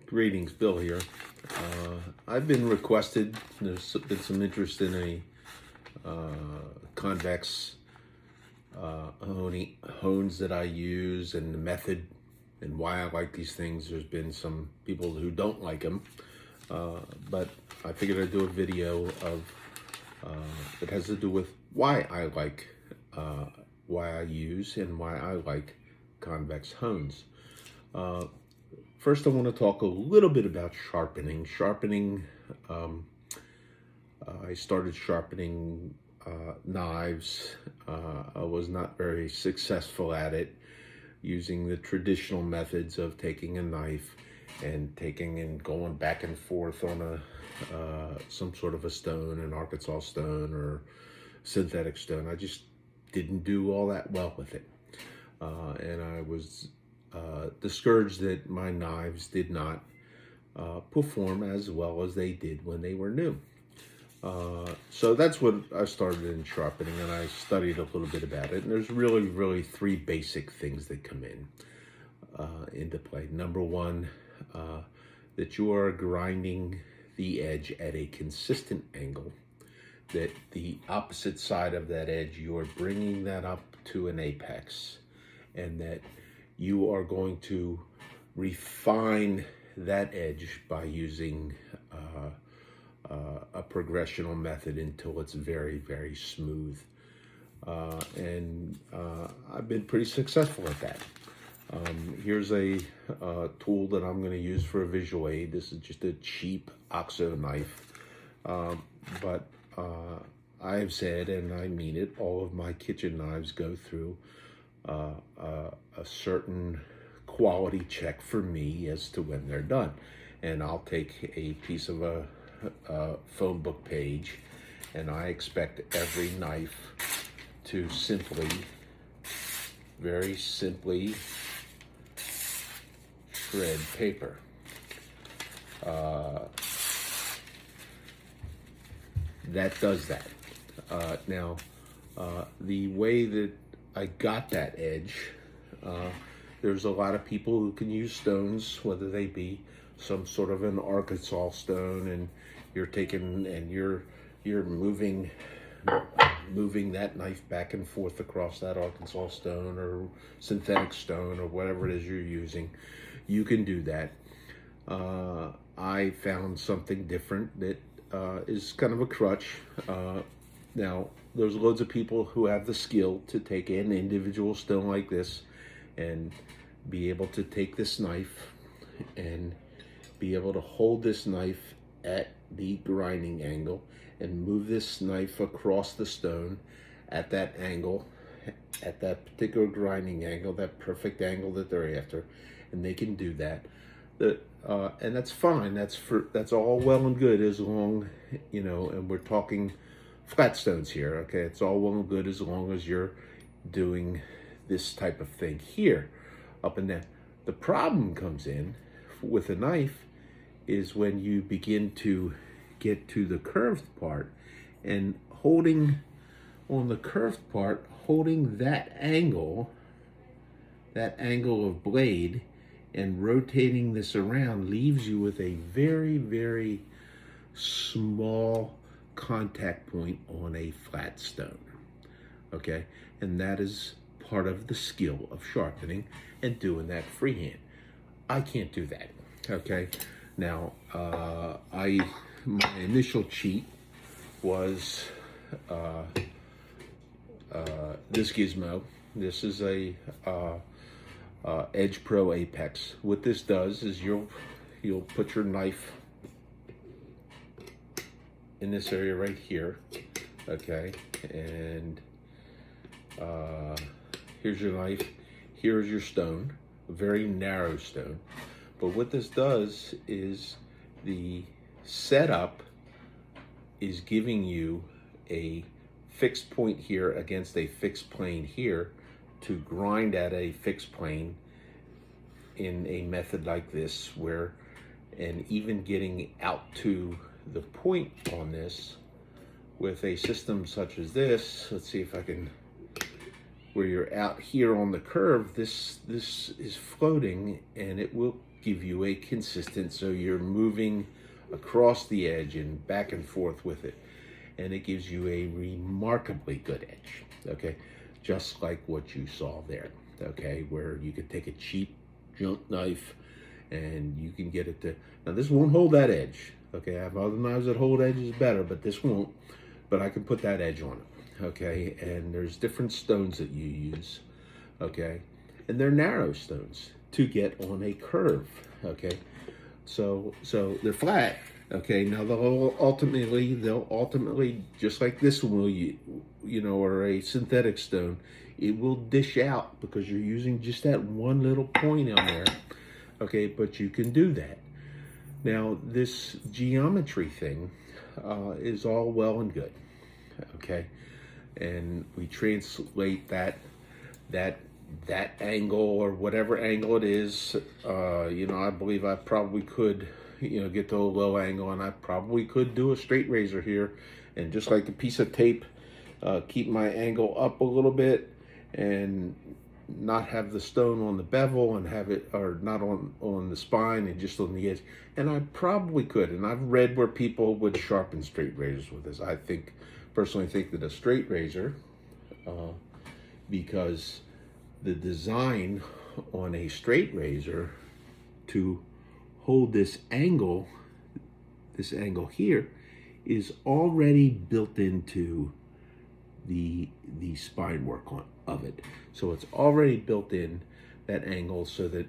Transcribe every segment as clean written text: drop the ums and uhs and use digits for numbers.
Greetings, Bill here. I've been requested, there's been some interest in a convex hones that I use and the method and why I like these things. There's been some people who don't like them, but I figured I'd do a video of that has to do with why I use and why I like convex hones. First, I want to talk a little bit about sharpening. I started sharpening knives. I was not very successful at it, using the traditional methods of taking a knife and going back and forth on some sort of a stone, an Arkansas stone or synthetic stone. I just didn't do all that well with it, and I was discouraged that my knives did not perform as well as they did when they were new. So that's what I started in sharpening, and I studied a little bit about it. And there's really three basic things that come into play. Number one, that you are grinding the edge at a consistent angle, that the opposite side of that edge, you are bringing that up to an apex, and that you are going to refine that edge by using a progressional method until it's very smooth. And I've been pretty successful at that. Here's a tool that I'm going to use for a visual aid. This is just a cheap OXO knife, but I have said, and I mean it, all of my kitchen knives go through a certain quality check for me as to when they're done. And I'll take a piece of a phone book page, and I expect every knife to very simply shred paper. That does that. Now, the way that I got that edge, there's a lot of people who can use stones, whether they be some sort of an Arkansas stone, and you're taking and you're moving that knife back and forth across that Arkansas stone or synthetic stone or whatever it is you're using. You can do that. I found something different that is kind of a crutch. Now, there's loads of people who have the skill to take an individual stone like this and be able to take this knife and be able to hold this knife at the grinding angle and move this knife across the stone at that angle, at that particular grinding angle, that perfect angle that they're after, and they can do that. And that's fine. That's all well and good as long, and we're talking flat stones here, okay? It's all well and good as long as you're doing this type of thing here, up and down. The problem comes in with a knife is when you begin to get to the curved part, and holding on the curved part, holding that angle of blade and rotating this around leaves you with a very small contact point on a flat stone, okay? And that is part of the skill of sharpening and doing that freehand. I can't do that, okay? Now, my initial cheat was this gizmo. This is a Edge Pro Apex. What this does is you'll put your knife in this area right here, okay? And here's your knife. Here's your stone, a very narrow stone. But what this does is the setup is giving you a fixed point here against a fixed plane here to grind at a fixed plane in a method like this, and even getting out to the point on this with a system such as this. Let's see if I can, where you're out here on the curve, this is floating, and it will give you a consistent, so you're moving across the edge and back and forth with it. And it gives you a remarkably good edge, okay? Just like what you saw there, okay? Where you could take a cheap junk knife and you can get it to, now this won't hold that edge, okay? I have other knives that hold edges better, but this won't. But I can put that edge on it, okay? And there's different stones that you use, okay? And they're narrow stones to get on a curve, okay? So they're flat, okay? Now they'll ultimately, just like this one will, you know, or a synthetic stone, it will dish out because you're using just that one little point on there, okay? But you can do that. Now this geometry thing is all well and good, okay? And we translate that angle, or whatever angle it is. You know, I believe I probably could, you know, get to a low angle, and I probably could do a straight razor here, and just like a piece of tape, keep my angle up a little bit, and not have the stone on the bevel, and have it, or not on the spine, and just on the edge. And I probably could, and I've read where people would sharpen straight razors with this. I personally think that a straight razor, because the design on a straight razor to hold this angle here, is already built into the spine work of it. So it's already built in, that angle, so that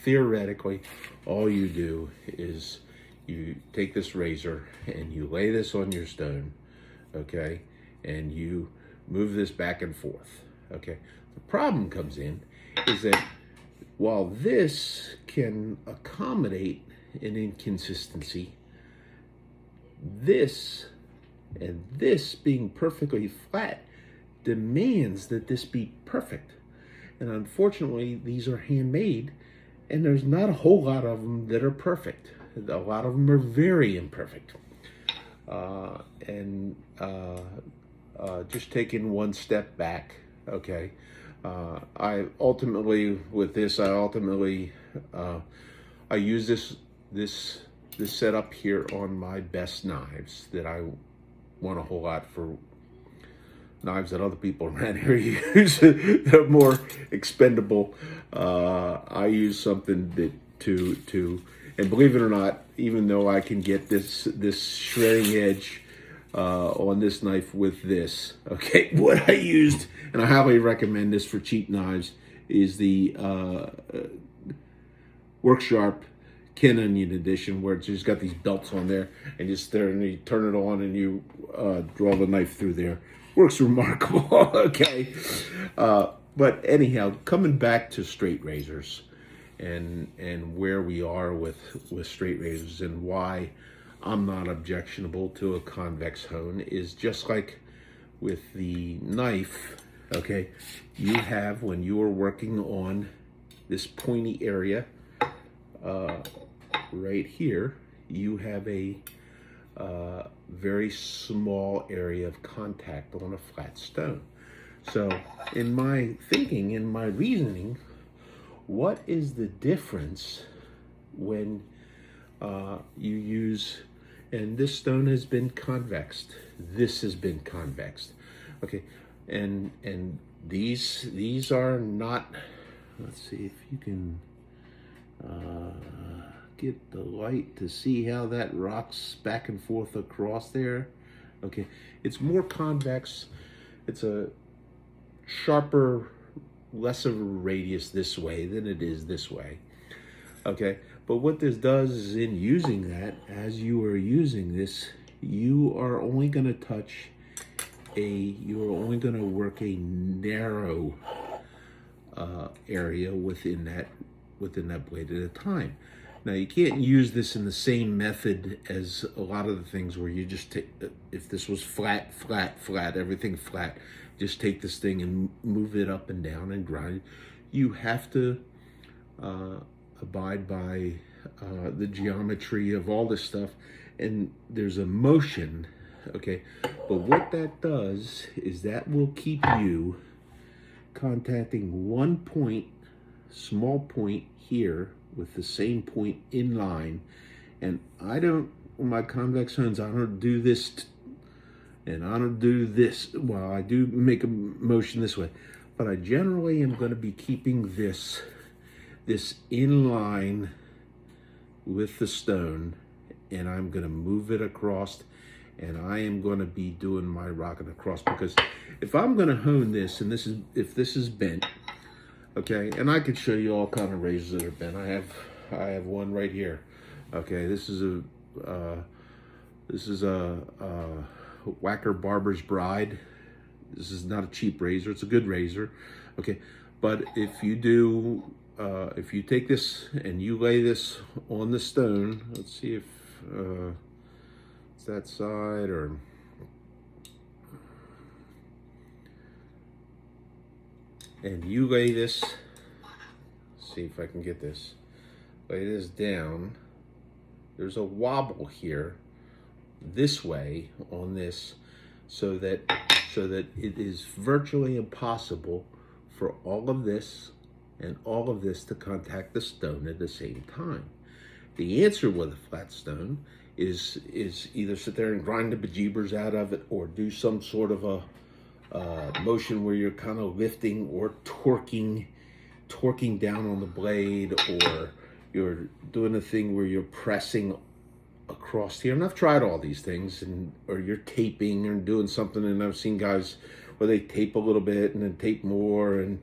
theoretically all you do is you take this razor and you lay this on your stone, okay, and you move this back and forth, okay. The problem comes in is that while this can accommodate an inconsistency, this and this being perfectly flat demands that this be perfect. And unfortunately, these are handmade, and there's not a whole lot of them that are perfect. A lot of them are very imperfect. Just taking one step back, okay, I ultimately, with this, I use this setup here on my best knives that I want a whole lot for knives that other people around here use that are more expendable. I use something that and believe it or not, even though I can get this shredding edge on this knife with this, okay, what I used, and I highly recommend this for cheap knives, is the Work Sharp Ken Onion edition, where it's just got these belts on there, and just there, and you turn it on and you draw the knife through there. Works remarkable. Okay, but anyhow, coming back to straight razors, and where we are with straight razors, and why I'm not objectionable to a convex hone, is just like with the knife. Okay, you have, when you are working on this pointy area right here, you have a very small area of contact on a flat stone. So in my thinking, in my reasoning, what is the difference when you use, and this stone has been convexed, this has been convexed, okay, and these are not, let's see if you can get the light to see how that rocks back and forth across there. Okay, it's more convex, it's a sharper, less of a radius this way than it is this way. Okay, but what this does is, in using that, as you are using this, you are only going to touch you're only going to work a narrow area within that blade at a time. Now, you can't use this in the same method as a lot of the things where you just take, if this was flat, everything flat, just take this thing and move it up and down and grind it. You have to abide by the geometry of all this stuff, and there's a motion, okay? But what that does is that will keep you contacting one point, small point here, with the same point in line. And I don't, my convex hones, I don't do this and I don't do this. Well, I do make a motion this way, but I generally am going to be keeping this in line with the stone, and I'm going to move it across, and I am going to be doing my rocket across, because if I'm going to hone this, and if this is bent, okay, and I could show you all kind of razors that are bent. I have one right here. Okay, this is a Whacker Barber's Bride. This is not a cheap razor. It's a good razor. Okay, but if you do, if you take this and you lay this on the stone, let's see if it's that side, or and you lay this, see if I can get this, lay this down, there's a wobble here this way on this, so that it is virtually impossible for all of this and all of this to contact the stone at the same time. The answer with a flat stone is either sit there and grind the bejeebers out of it, or do some sort of a motion where you're kind of lifting or torquing down on the blade, or you're doing a thing where you're pressing across here. And I've tried all these things, or you're taping or doing something, and I've seen guys where they tape a little bit and then tape more, and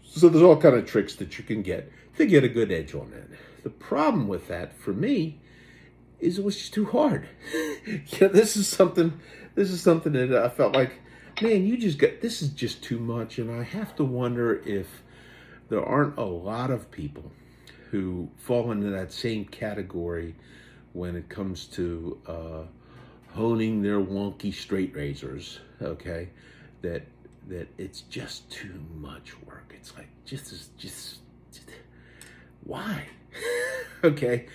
so there's all kind of tricks that you can get to get a good edge on that. The problem with that for me is it was just too hard. This is something that I felt like, man, this is just too much. And I have to wonder if there aren't a lot of people who fall into that same category when it comes to honing their wonky straight razors, okay? That it's just too much work. It's like, just why? Okay.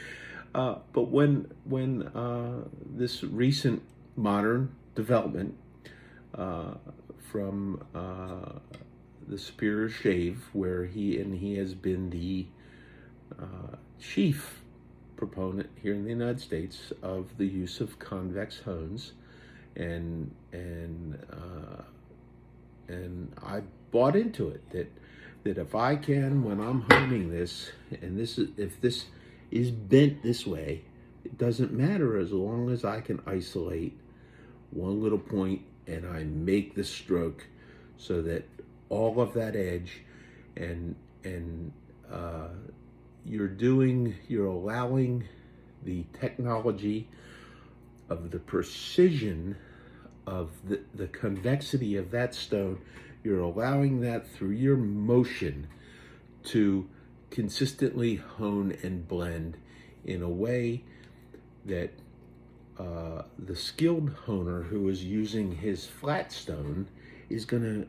But when this recent modern development from the Superior Shave, where he has been the chief proponent here in the United States of the use of convex hones, and I bought into it, that if I can, when I'm honing this, and if this is bent this way, it doesn't matter, as long as I can isolate one little point and I make the stroke so that all of that edge, and you're allowing the technology of the precision of the convexity of that stone, you're allowing that through your motion to consistently hone and blend in a way that the skilled honer who is using his flat stone he's gonna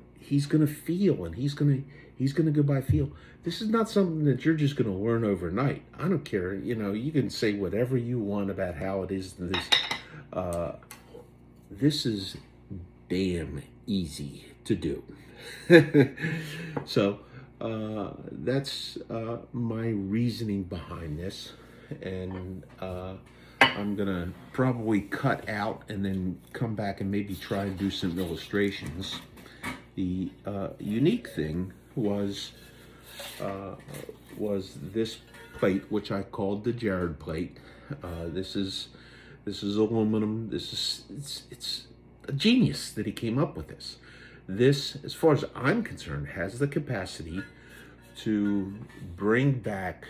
feel, and he's gonna go by feel. This is not something that you're just gonna learn overnight. I don't care, you can say whatever you want about how it is. This is damn easy to do. So that's my reasoning behind this, and I'm gonna probably cut out and then come back and maybe try and do some illustrations. The unique thing was this plate, which I called the Jared plate. This is aluminum. It's a genius that he came up with this. This, as far as I'm concerned, has the capacity to bring back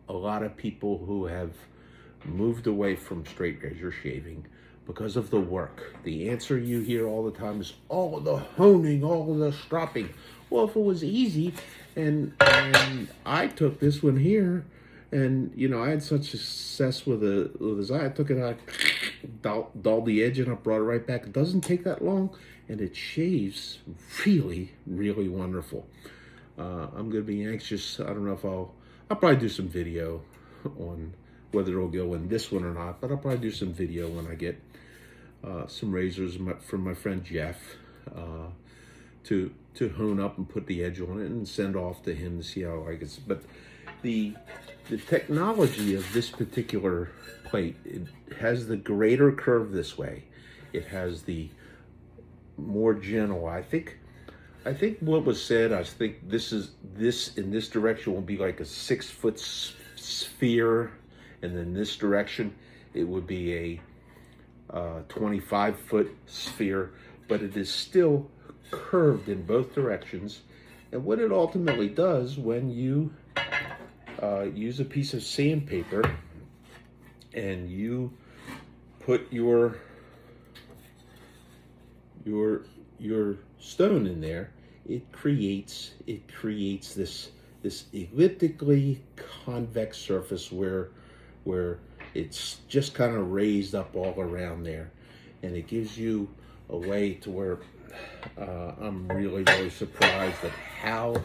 a lot of people who have moved away from straight razor shaving because of the work. The answer you hear all the time is, all the honing, all the stropping. Well, if it was easy, and I took this one here, and I had such success with his eye, I took it out, dulled the edge, and I brought it right back. It doesn't take that long, and it shaves really, really wonderful. I'm gonna be anxious. I don't know if I'll probably do some video on whether it'll go in this one or not, but I'll probably do some video when I get some razors from my friend Jeff to hone up and put the edge on it and send off to him to see how I like it. But the the technology of this particular plate, it has the greater curve this way. It has the more gentle. I think what was said, I think this in this direction will be like a 6-foot sphere, and then this direction it would be a 25-foot sphere, but it is still curved in both directions. And what it ultimately does when you use a piece of sandpaper and you put your stone in there, it creates this elliptically convex surface where it's just kind of raised up all around there, and it gives you a way to where I'm really surprised at how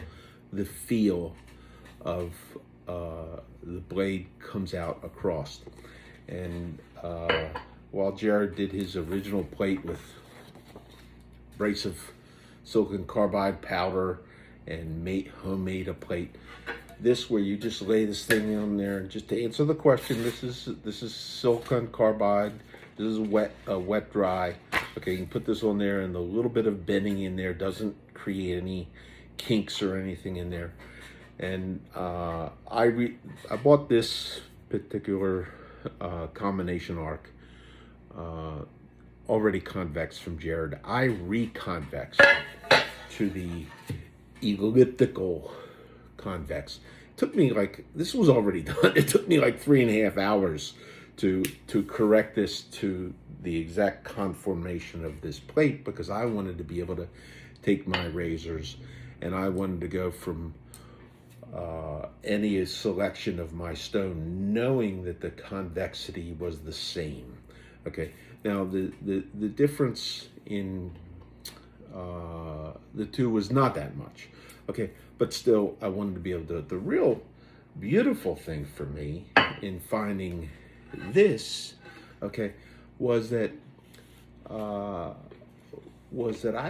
the feel of the blade comes out across. And while Jared did his original plate with abrasive silicon carbide powder and homemade a plate, this where you just lay this thing on there, and just to answer the question, this is silicon carbide. This is wet dry. Okay, you can put this on there, and the little bit of bending in there doesn't create any kinks or anything in there. And I bought this particular combination arc already convex from Jared. I reconvex to the elliptical convex. It took me this was already done. It took me like 3.5 hours to correct this to the exact conformation of this plate, because I wanted to be able to take my razors and I wanted to go from any selection of my stone knowing that the convexity was the same. Okay, now the difference in the two was not that much. Okay, but still I wanted to be able to. The real beautiful thing for me in finding this, okay, was that I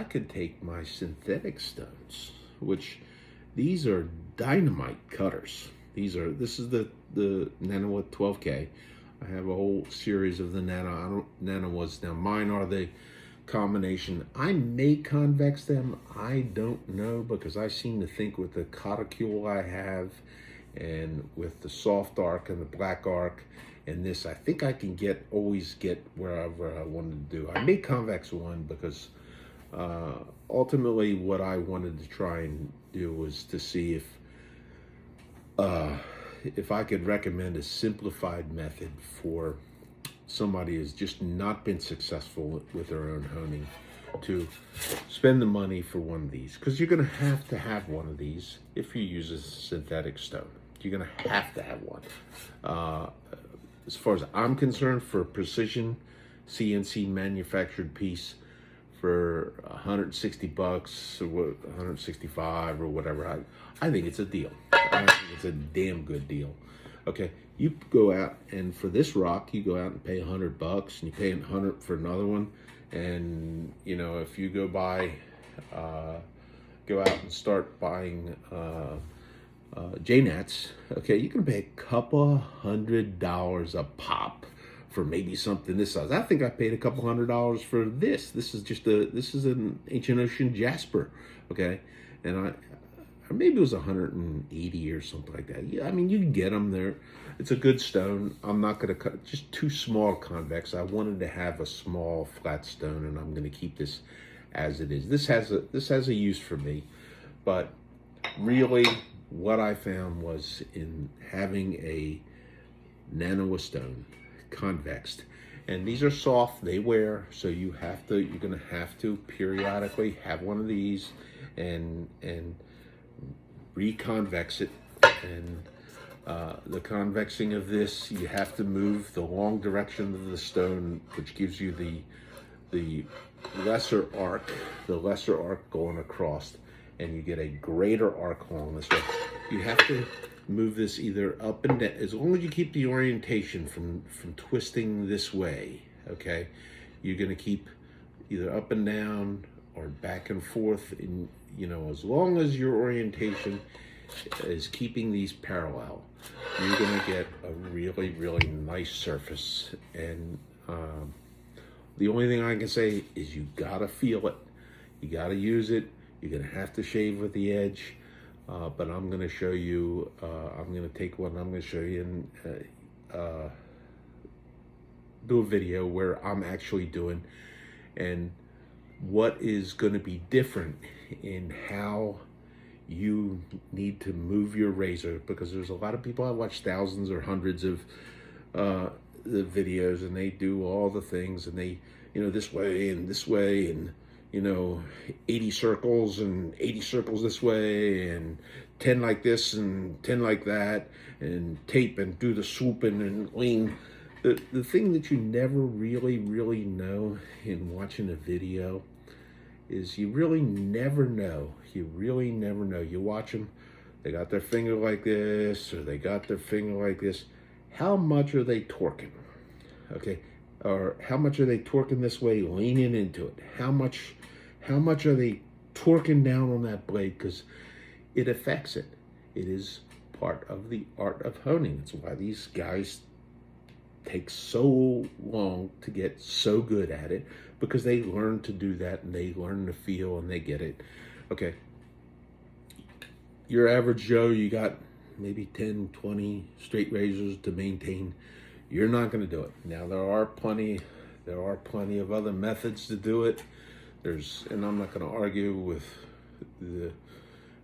could take my synthetic stones, which these are dynamite cutters. This is the Nano 12K. I have a whole series of the Nano ones. Now mine are the combination. I may convex them. I don't know, because I seem to think with the Coticule I have and with the soft arc and the black arc and this, I think I can always get wherever I wanted to do. I may convex one because ultimately what I wanted to try and do was to see if I could recommend a simplified method for somebody who's just not been successful with their own honing to spend the money for one of these, because you're going to have one of these if you use a synthetic stone. You're going to have one. As far as I'm concerned, for a precision CNC manufactured piece for $160 or 165 or whatever, I think it's a deal. I think it's a damn good deal. Okay, you go out and for this rock, you go out and pay $100, and you pay $100 for another one, and you know, if you go out and start buying JNats, okay, you can pay a couple $100 a pop for maybe something this size. I think I paid a couple $100 for this. This is an Ancient Ocean Jasper, okay, and or maybe it was 180 or something like that. Yeah, I mean, you can get them there. It's a good stone. I'm not going to cut, just too small convex. I wanted to have a small flat stone, and I'm going to keep this as it is. This has a use for me, but really what I found was in having a nano stone convexed, and these are soft, they wear, so you're going to have to periodically have one of these and reconvex it. And the convexing of this, you have to move the long direction of the stone, which gives you the lesser arc going across, and you get a greater arc along this way. You have to move this either up and down, as long as you keep the orientation from twisting this way, okay? You're gonna keep either up and down or back and forth, in, you know, as long as your orientation is keeping these parallel, you're gonna get a really, really nice surface. And the only thing I can say is you gotta feel it. You gotta use it. You're gonna have to shave with the edge. But I'm gonna show you, I'm gonna take one, I'm gonna show you and do a video where I'm actually doing, and what is gonna be different in how you need to move your razor, because there's a lot of people, I watch thousands or hundreds of the videos, and they do all the things, and they, this way and 80 circles and 80 circles this way and 10 like this and 10 like that, and tape and do the swooping and lean. The thing that you never really know in watching a video is you really never know. You watch them, they got their finger like this, or they got their finger like this. How much are they torquing? Okay, or how much are they torquing this way, leaning into it? How much are they torquing down on that blade? Because it affects it. It is part of the art of honing. It's why these guys take so long to get so good at it, because they learn to do that, and they learn to feel, and they get it. Okay, your average Joe, you got maybe 10, 20 straight razors to maintain. You're not going to do it. Now, there are plenty of other methods to do it. And I'm not going to argue with the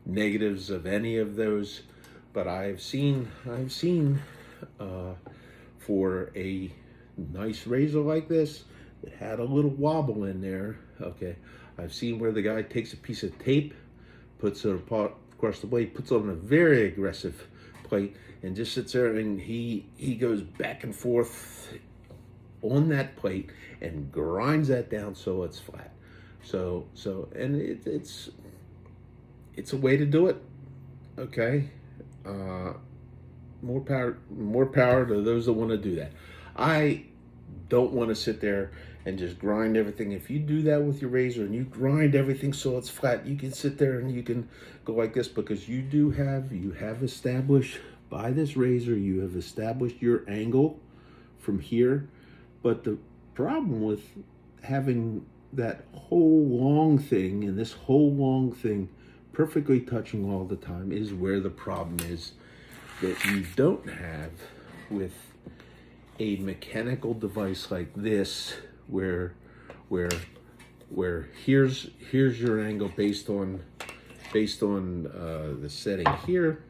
negatives of any of those, but I've seen for a nice razor like this that had a little wobble in there. Okay, I've seen where the guy takes a piece of tape, puts it across the blade, puts it on a very aggressive plate, and just sits there, and he goes back and forth on that plate and grinds that down so it's flat. And it's a way to do it. Okay, more power to those that want to do that. I don't want to sit there and just grind everything. If you do that with your razor and you grind everything so it's flat, you can sit there and you can go like this, because you have established, by this razor, you have established your angle from here. But the problem with having that whole long thing and this whole long thing perfectly touching all the time is where the problem is, that you don't have with a mechanical device like this, where here's your angle based on the setting here,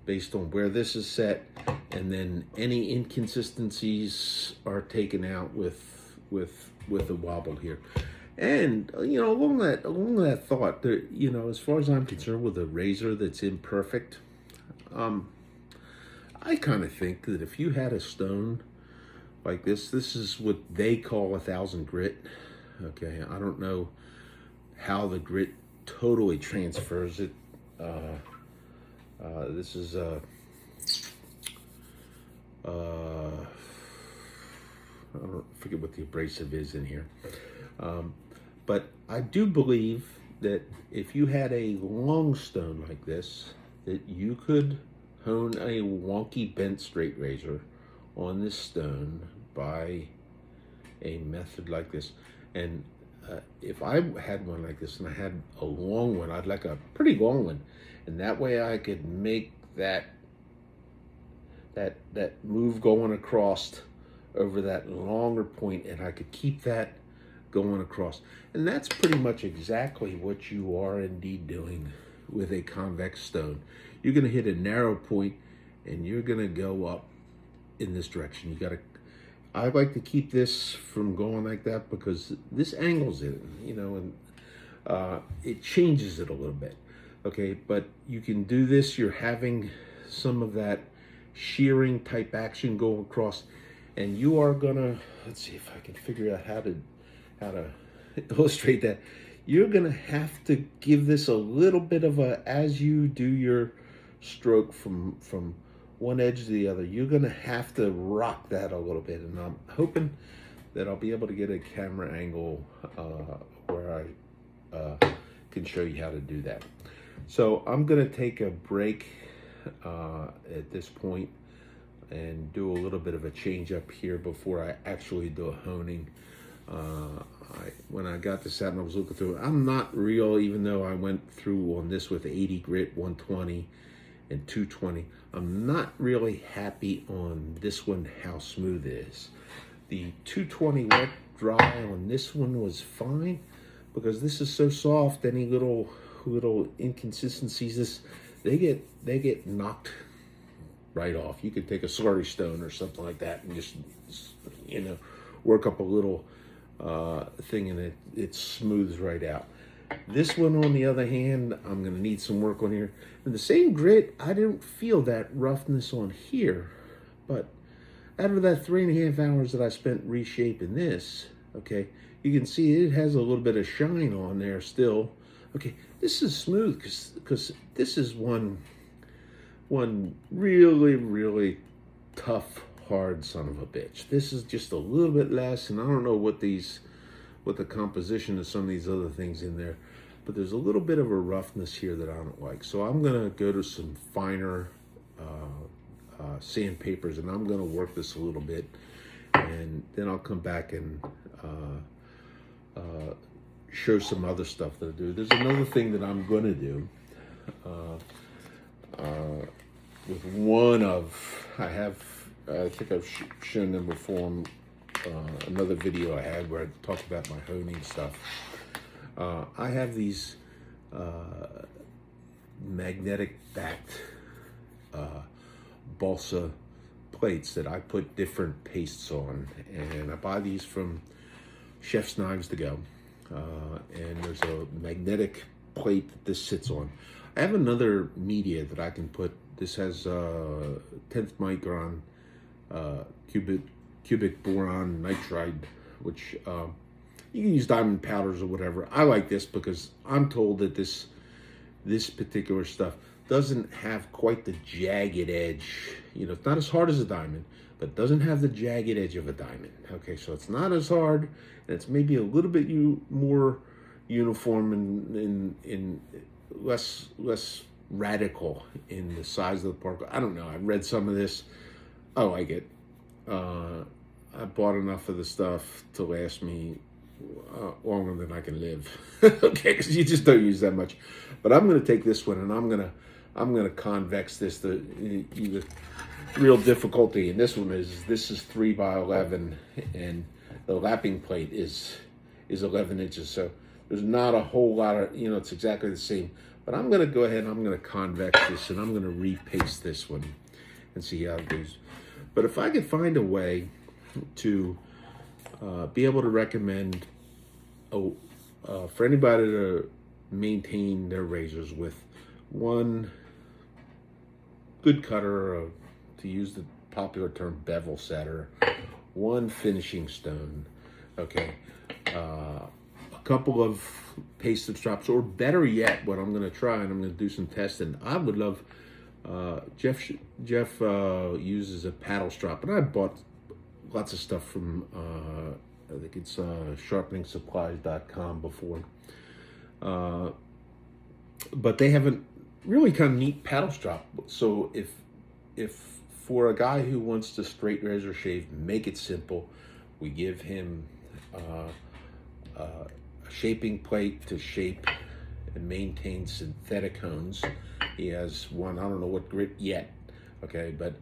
based on where this is set, and then any inconsistencies are taken out with the wobble here. And along that thought, there, as far as I'm concerned, with a razor that's imperfect, I kind of think that if you had a stone like this is what they call 1,000 grit. Okay, I don't know how the grit totally transfers it. This is I forget what the abrasive is in here. But I do believe that if you had a long stone like this, that you could hone a wonky bent straight razor on this stone by a method like this. And if I had one like this and I had a long one, I'd like a pretty long one, and that way I could make that move going across over that longer point, and I could keep that going across. And that's pretty much exactly what you are indeed doing with a convex stone. You're going to hit a narrow point, and you're going to go up in this direction. I like to keep this from going like that, because this angles it, and it changes it a little bit. Okay, but you can do this. You're having some of that shearing type action go across, and you are gonna, let's see if I can figure out how to illustrate that. You're gonna have to give this a little bit of as you do your stroke from one edge to the other, you're gonna have to rock that a little bit. And I'm hoping that I'll be able to get a camera angle where I can show you how to do that. So I'm gonna take a break at this point and do a little bit of a change up here before I actually do a honing. When I got this out and I was looking through it, I'm not real, even though I went through on this with 80 grit, 120 and 220, I'm not really happy on this one how smooth it is. The 220 wet dry on this one was fine, because this is so soft, any little inconsistencies, they get knocked right off. You could take a slurry stone or something like that and just work up a little thing, and it smooths right out. This one, on the other hand, I'm going to need some work on here. And the same grit, I don't feel that roughness on here, but out of that 3.5 hours that I spent reshaping this, okay, you can see it has a little bit of shine on there still. Okay, this is smooth because this is one really tough, hard son of a bitch. This is just a little bit less, and I don't know what the composition of some of these other things in there, but there's a little bit of a roughness here that I don't like. So I'm gonna go to some finer sandpapers, and I'm gonna work this a little bit, and then I'll come back and show some other stuff that I do. There's another thing that I'm gonna do with one of, I think I've shown them before in another video I had where I talked about my honing stuff. I have these magnetic backed balsa plates that I put different pastes on, and I buy these from Chef's Knives to Go, and there's a magnetic plate that this sits on. I have another media that I can put. This has 10th micron cubic boron nitride, which you can use diamond powders or whatever. I like this because I'm told that this particular stuff doesn't have quite the jagged edge. It's not as hard as a diamond, but it doesn't have the jagged edge of a diamond. Okay, so it's not as hard, and it's maybe a little bit more uniform and in less radical in the size of the particle. I don't know. I've read some of this. I like it. I bought enough of the stuff to last me longer than I can live. Okay, because you just don't use that much. But I'm going to take this one and I'm going to convex this. The real difficulty in this one is this is 3x11, and the lapping plate is 11 inches. So there's not a whole lot of, it's exactly the same. But I'm going to go ahead and I'm going to convex this, and I'm going to repaste this one and see how it goes. But if I could find a way to be able to recommend for anybody to maintain their razors with one good cutter, to use the popular term bevel setter, one finishing stone, okay, a couple of pasted strops, or better yet, what I'm going to try, and I'm going to do some testing. I would love, Jeff uses a paddle strop, and I bought lots of stuff from I think it's sharpeningsupplies.com before, but they have a really kind of neat paddle strop. So if for a guy who wants to straight razor shave, make it simple, we give him a shaping plate to shape and maintain synthetic hones. He has one, I don't know what grit yet, okay, but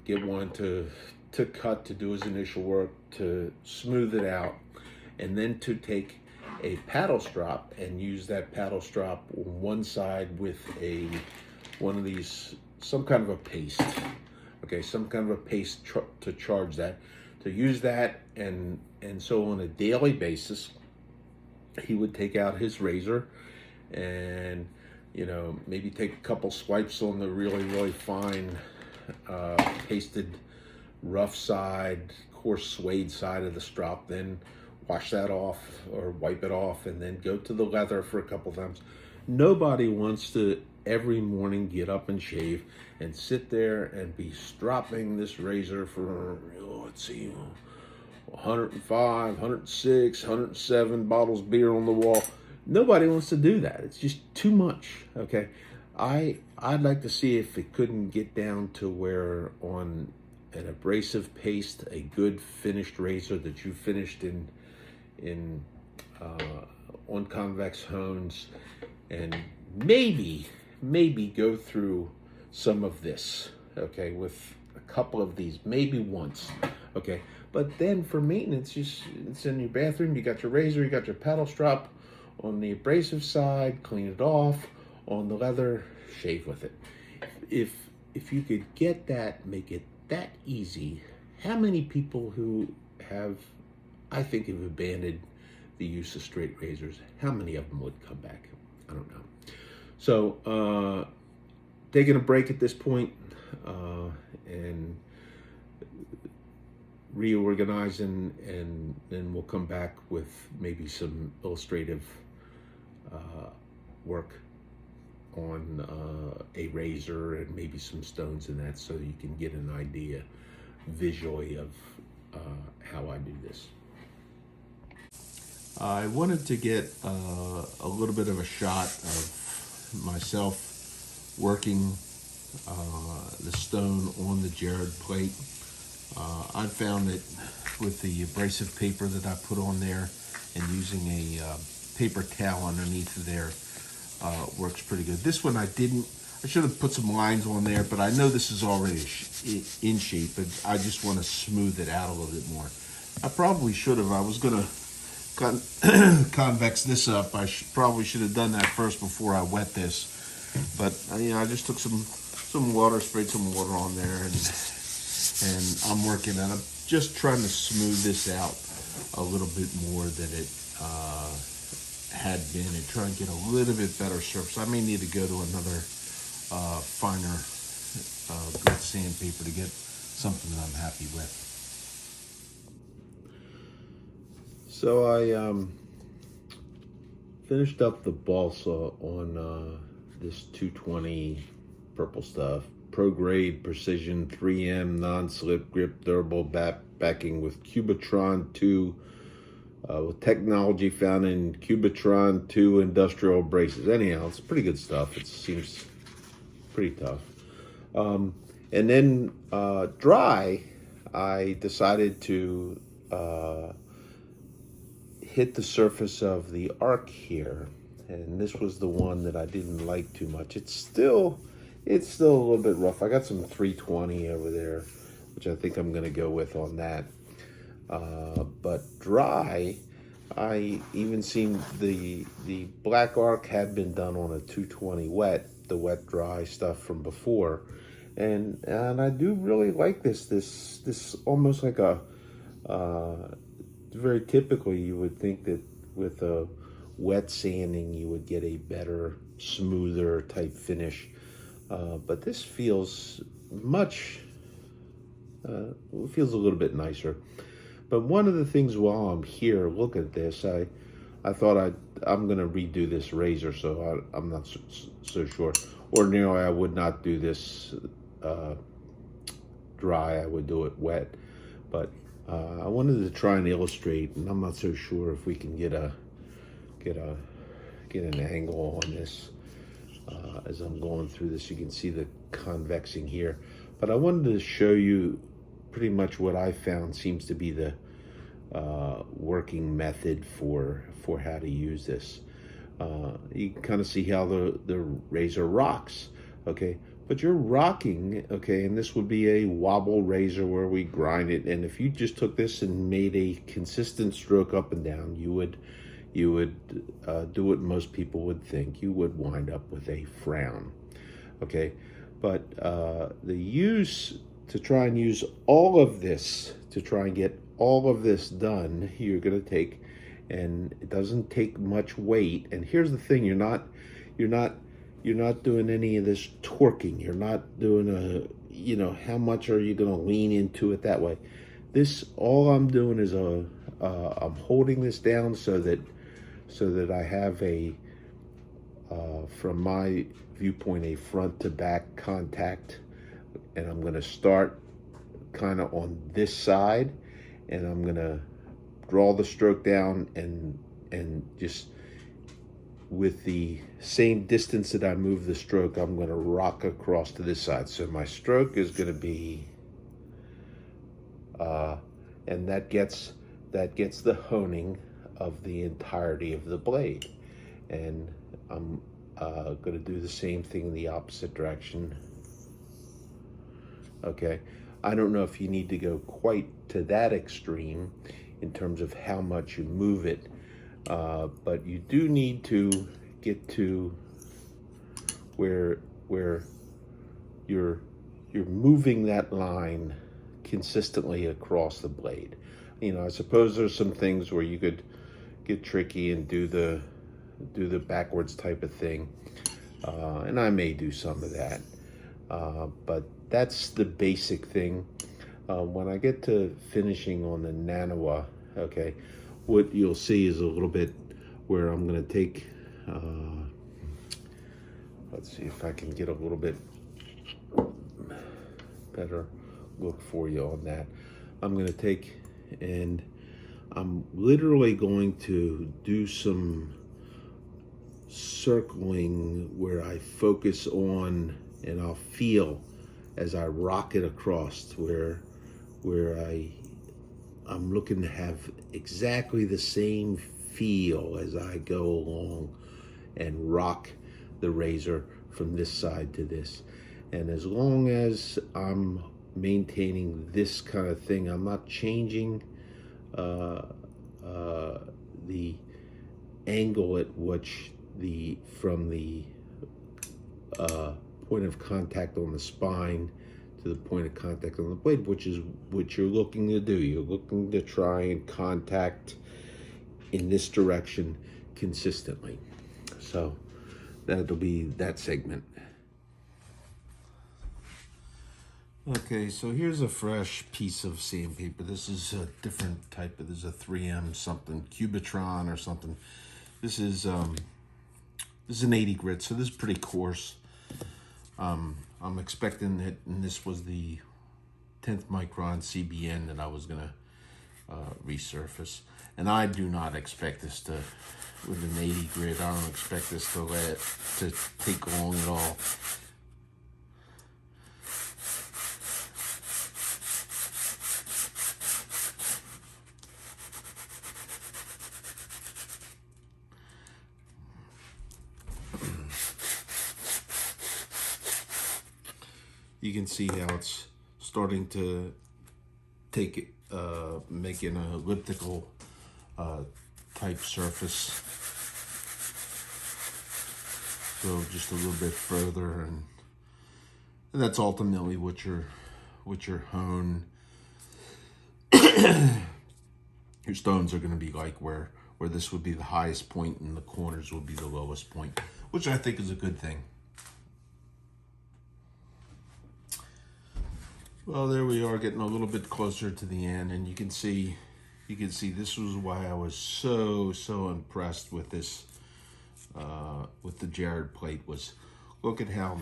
get one to cut, to do his initial work, to smooth it out, and then to take a paddle strop and use that paddle strop on one side with one of these, some kind of a paste, okay, some kind of a paste to charge that, to use that, and so on a daily basis, he would take out his razor and, maybe take a couple swipes on the really fine pasted rough side, coarse suede side of the strop, then wash that off or wipe it off, and then go to the leather for a couple times. Nobody wants to every morning get up and shave and sit there and be stropping this razor for, let's see, 105, 106, 107 bottles of beer on the wall. Nobody wants to do that. It's just too much. Okay, I'd like to see if it couldn't get down to where on an abrasive paste, a good finished razor that you finished in on convex hones, and maybe go through some of this, okay, with a couple of these, maybe once, okay. But then for maintenance, it's in your bathroom. You got your razor, you got your paddle strap. On the abrasive side, clean it off. On the leather, shave with it. If you could get that, make it that easy, how many people who have, I think, have abandoned the use of straight razors, how many of them would come back? I don't know. So taking a break at this point, and reorganizing, and then we'll come back with maybe some illustrative work on a razor and maybe some stones in that, so you can get an idea visually of how I do this. I wanted to get a little bit of a shot of myself working the stone on the Jared plate. I found that with the abrasive paper that I put on there and using a paper towel underneath there, works pretty good. This one I should have put some lines on there, but I know this is already in shape, but I just want to smooth it out a little bit more. I probably should have. I was going to convex this up. I probably should have done that first before I wet this. But I just took some water, sprayed some water on there, and I'm working on it. I'm just trying to smooth this out a little bit more than it had been, and try and get a little bit better surface. I may need to go to another finer good sandpaper to get something that I'm happy with. So I finished up the balsa on this 220 purple stuff. Pro grade precision 3M non-slip grip durable backing with Cubitron 2 with technology found in Cubitron 2 industrial braces. Anyhow, it's pretty good stuff. It seems pretty tough. And then dry, I decided to hit the surface of the arc here, and this was the one that I didn't like too much. It's still a little bit rough. I got some 320 over there, which I think I'm going to go with on that. But dry, I even seen the black arc had been done on a 220 wet, the wet dry stuff from before, and I do really like this almost like a very typically you would think that with a wet sanding you would get a better, smoother type finish, but this feels feels a little bit nicer. But one of the things while I'm here looking at this, I thought I'm gonna redo this razor, so I'm not so sure. Ordinarily I would not do this dry, I would do it wet, but I wanted to try and illustrate, and I'm not so sure if we can get an angle on this as I'm going through this. You can see the convexing here, but I wanted to show you pretty much what I found seems to be the working method for how to use this. You can kind of see how the razor rocks, okay? But you're rocking, okay, and this would be a wobble razor where we grind it, and if you just took this and made a consistent stroke up and down, you would do what most people would think. You would wind up with a frown, okay? But the use to try and use all of this, to try and get all of this done, you're gonna take, and it doesn't take much weight. And here's the thing, you're not doing any of this torquing. You're not doing how much are you gonna lean into it that way. This, all I'm doing is I'm holding this down so that I have a, from my viewpoint, a front to back contact, and I'm gonna start kind of on this side, and I'm gonna draw the stroke down and just with the same distance that I move the stroke, I'm gonna rock across to this side. So my stroke is gonna be, and that gets the honing of the entirety of the blade. And I'm gonna do the same thing in the opposite direction. Okay, I don't know if you need to go quite to that extreme in terms of how much you move it, but you do need to get to where you're moving that line consistently across the blade. You know, I suppose there's some things where you could get tricky and do the backwards type of thing, and I may do some of that, but that's the basic thing. When I get to finishing on the Nanawa, okay, what you'll see is a little bit where I'm going to take, let's see if I can get a little bit better look for you on that. I'm going to take, and I'm literally going to do some circling where I focus on, and I'll feel as I rock it across where I'm looking to have exactly the same feel as I go along and rock the razor from this side to this. And as long as I'm maintaining this kind of thing, I'm not changing the angle at which from the point of contact on the spine to the point of contact on the blade, which is what you're looking to do. You're looking to try and contact in this direction consistently. So that'll be that segment. Okay, so here's a fresh piece of sandpaper. This is a different type of, this is a 3M something, Cubitron or something. This is an 80 grit, so this is pretty coarse. I'm expecting that, and this was the 10th micron CBN that I was gonna resurface. And I do not expect this to, with an 80 grit, I don't expect this to take long at all. You can see how it's starting to take it, make an elliptical type surface. Go just a little bit further, and that's ultimately what your hone, your stones are going to be like, where this would be the highest point and the corners would be the lowest point, which I think is a good thing. Well, there we are, getting a little bit closer to the end, and you can see this was why I was so impressed with this, with the Jared plate. Was look at how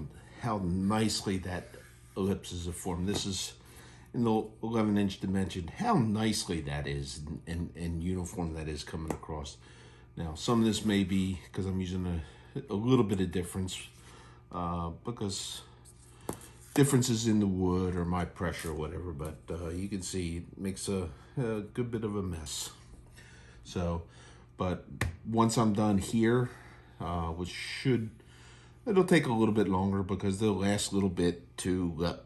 nicely that ellipses are formed. This is in the 11-inch dimension. How nicely that is, and uniform that is coming across. Now, some of this may be because I'm using a little bit of difference, because differences in the wood or my pressure or whatever, but you can see it makes a good bit of a mess. So, but once I'm done here, which it'll take a little bit longer because the last little bit to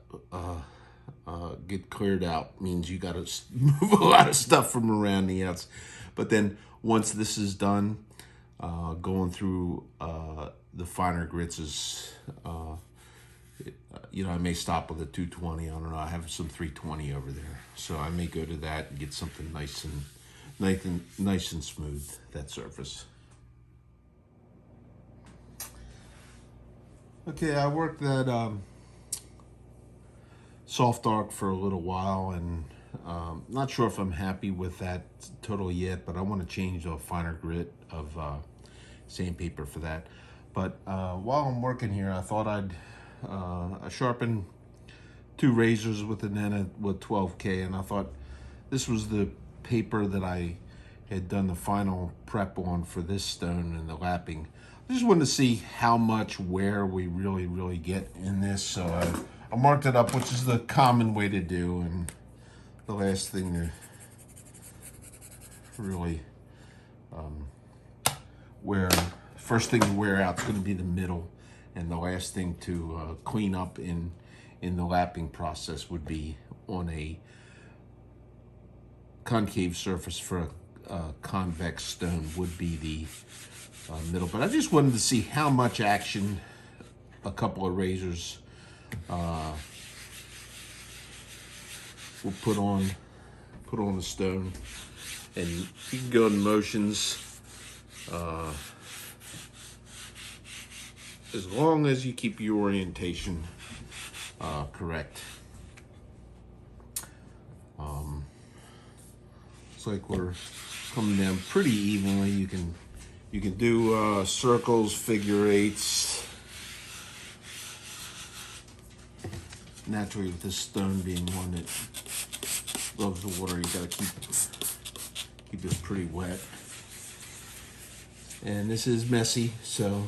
get cleared out means you got to move a lot of stuff from around the outs. But then once this is done, going through the finer grits is, you know, I may stop with a 220. I don't know. I have some 320 over there, so I may go to that and get something nice and smooth, that surface. Okay, I worked that soft arc for a little while, and not sure if I'm happy with that totally yet, but I want to change a finer grit of sandpaper for that. But while I'm working here, I thought I'd I sharpened 2 razors with the Nana with 12K, and I thought this was the paper that I had done the final prep on for this stone and the lapping. I just wanted to see how much wear we really get in this, so I marked it up, which is the common way to do, and the last thing to really first thing to wear out is going to be the middle, and the last thing to clean up in the lapping process would be on a concave surface for a convex stone would be the middle. But I just wanted to see how much action a couple of razors will put on the stone. And you can go in motions as long as you keep your orientation correct. Looks like we're coming down pretty evenly. You can do circles, figure eights. Naturally, with this stone being one that loves the water, you gotta keep it pretty wet. And this is messy, so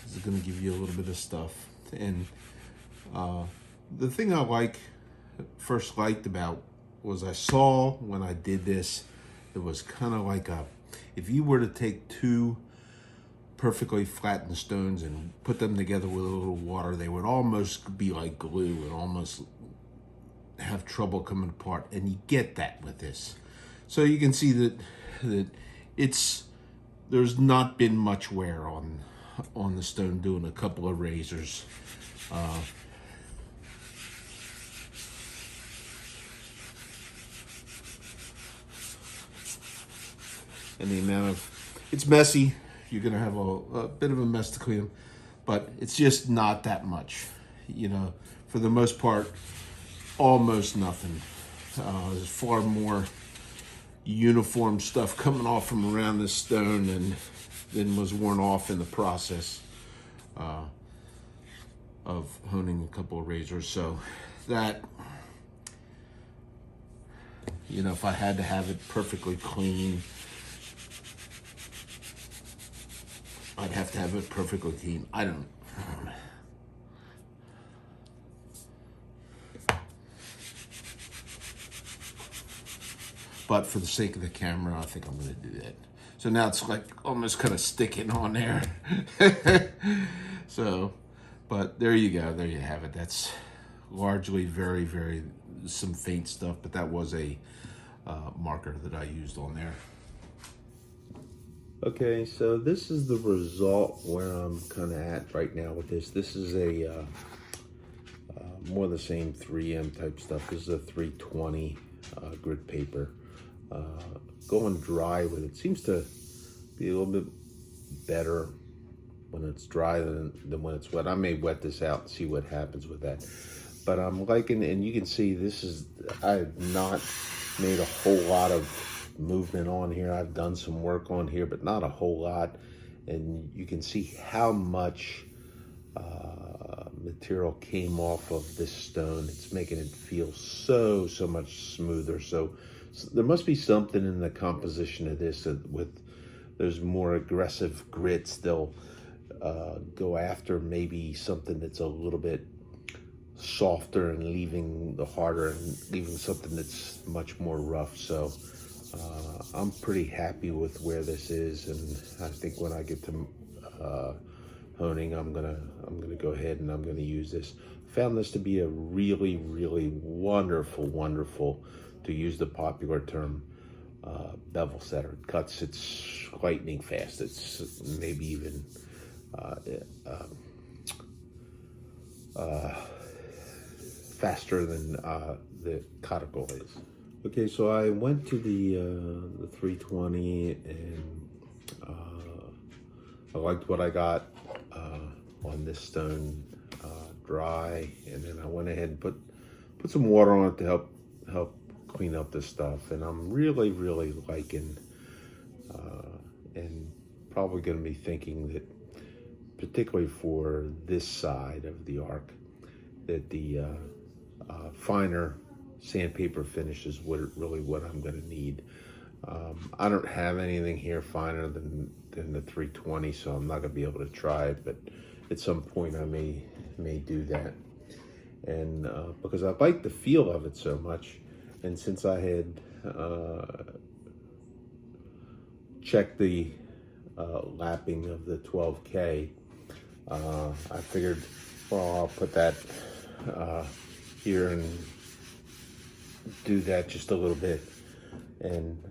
this is gonna give you a little bit of stuff. And the thing I first liked about was I saw when I did this, it was kind of like if you were to take two perfectly flattened stones and put them together with a little water, they would almost be like glue and almost have trouble coming apart. And you get that with this. So you can see that there's not been much wear on the stone doing a couple of razors. And the amount of, it's messy. You're gonna have a bit of a mess to clean them, but it's just not that much. You know, for the most part, almost nothing. There's far more uniform stuff coming off from around this stone than was worn off in the process of honing a couple of razors. So that, you know, if I had to have it perfectly clean, I'd have to have it perfectly clean. I don't. But for the sake of the camera, I think I'm going to do that. So now it's like almost kind of sticking on there. So, but there you go. There you have it. That's largely very some faint stuff, but that was a marker that I used on there. Okay, so this is the result where I'm kind of at right now with this. This is a more the same 3M type stuff. This is a 320 grit paper. Going dry with it seems to be a little bit better when it's dry than when it's wet. I may wet this out and see what happens with that. But I'm liking, and you can see I have not made a whole lot of movement on here. I've done some work on here, but not a whole lot. And you can see how much material came off of this stone. It's making it feel so much smoother. So there must be something in the composition of this that with those more aggressive grits, they'll go after maybe something that's a little bit softer and leaving the harder and leaving something that's much more rough. So I'm pretty happy with where this is, and I think when I get to honing, I'm gonna go ahead and I'm gonna use this. Found this to be a really wonderful, to use the popular term, bevel setter. It cuts, it's lightning fast. It's maybe even faster than the conical is. Okay, so I went to the 320 and I liked what I got on this stone dry, and then I went ahead and put some water on it to help clean up this stuff, and I'm really liking and probably going to be thinking that particularly for this side of the arc, that the finer sandpaper finish is really what I'm going to need. I don't have anything here finer than the 320, so I'm not going to be able to try it, but at some point I may do that. And because I like the feel of it so much, and since I had checked the lapping of the 12K, I figured, well, I'll put that here and do that just a little bit. And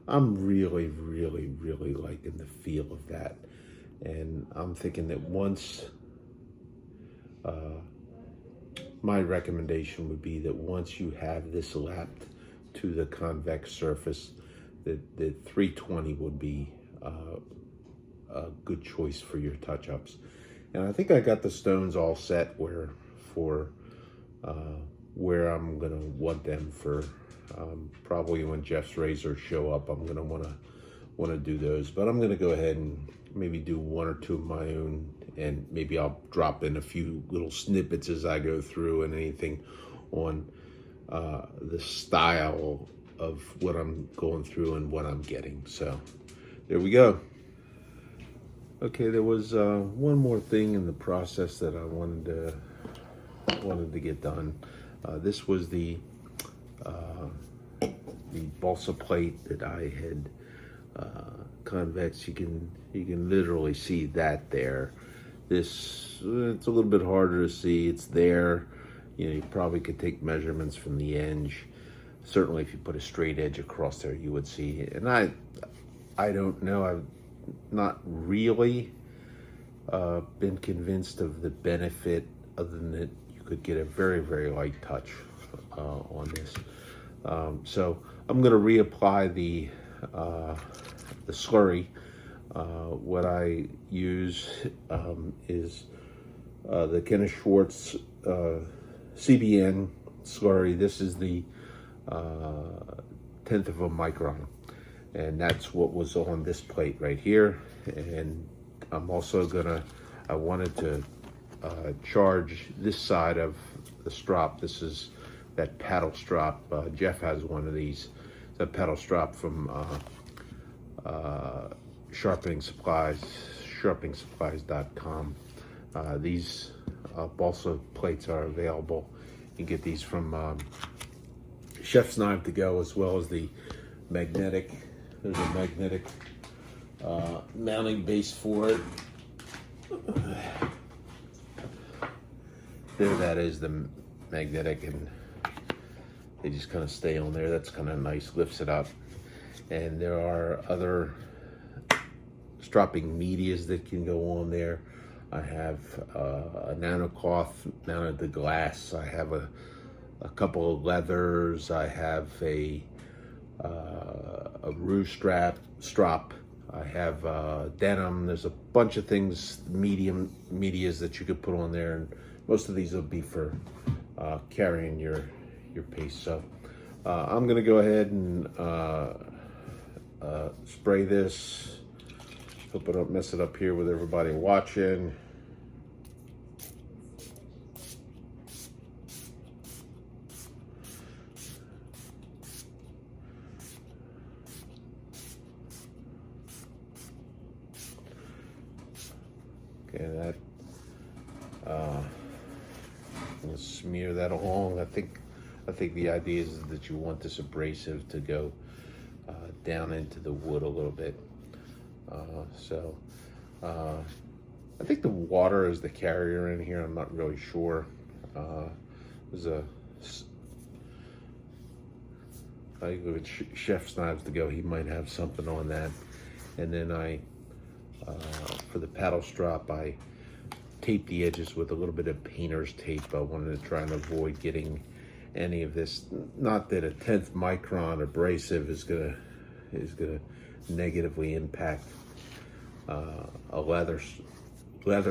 I'm really liking the feel of that. And I'm thinking that once, my recommendation would be that once you have this lapped to the convex surface, that the 320 would be a good choice for your touch-ups. And I think I got the stones all set for where I'm gonna want them for probably when Jeff's razors show up. I'm gonna wanna do those, but I'm gonna go ahead and maybe do one or two of my own, and maybe I'll drop in a few little snippets as I go through and anything on the style of what I'm going through and what I'm getting. So there we go. Okay, there was one more thing in the process that I wanted to get done. This was the balsa plate that I had convex. You can literally see that there. This, it's a little bit harder to see. It's there. You know, you probably could take measurements from the edge. Certainly, if you put a straight edge across there, you would see it. And I don't know. I've not really been convinced of the benefit, other than that you could get a very light touch on this. So I'm going to reapply the slurry. What I use is the Kenneth Schwartz CBN slurry. This is the 1/10 of a micron, and that's what was on this plate right here. And I'm also I wanted to charge this side of the strop. This is that paddle strop. Jeff has one of these. It's a paddle strop from sharpeningsupplies.com. These balsa plates are available. You get these from Chef's Knife to Go, as well as the magnetic. There's a magnetic mounting base for it. There, that is the magnetic, and they just kind of stay on there. That's kind of nice, lifts it up. And there are other stropping medias that can go on there. I have a nanocloth mounted to glass. I have a couple of leathers. I have a roof strap. I have denim. There's a bunch of things, medias that you could put on there, and most of these will be for carrying your paste. So I'm gonna go ahead and spray this. Hope I don't mess it up here with everybody watching. Okay, that we'll smear that along. I think the idea is that you want this abrasive to go down into the wood a little bit. I think the water is the carrier in here. I'm not really sure. There's I think with Chef's Knives to Go, he might have something on that. And then for the paddle strap, I tape the edges with a little bit of painter's tape. I wanted to try and avoid getting any of this. Not that a 1/10 micron abrasive is gonna negatively impact a leather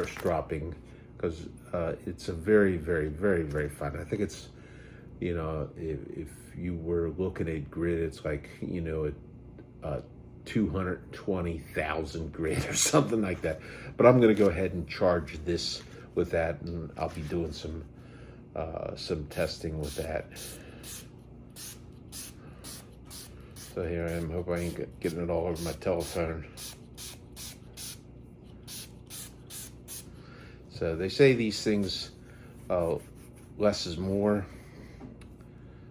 stropping, because it's a very fine. I think it's, you know, if you were looking at grit, it's like, you know, 220,000 grit or something like that. But I'm going to go ahead and charge this with that, and I'll be doing some testing with that. So here I am. Hope I ain't getting it all over my telephone. So they say these things, less is more.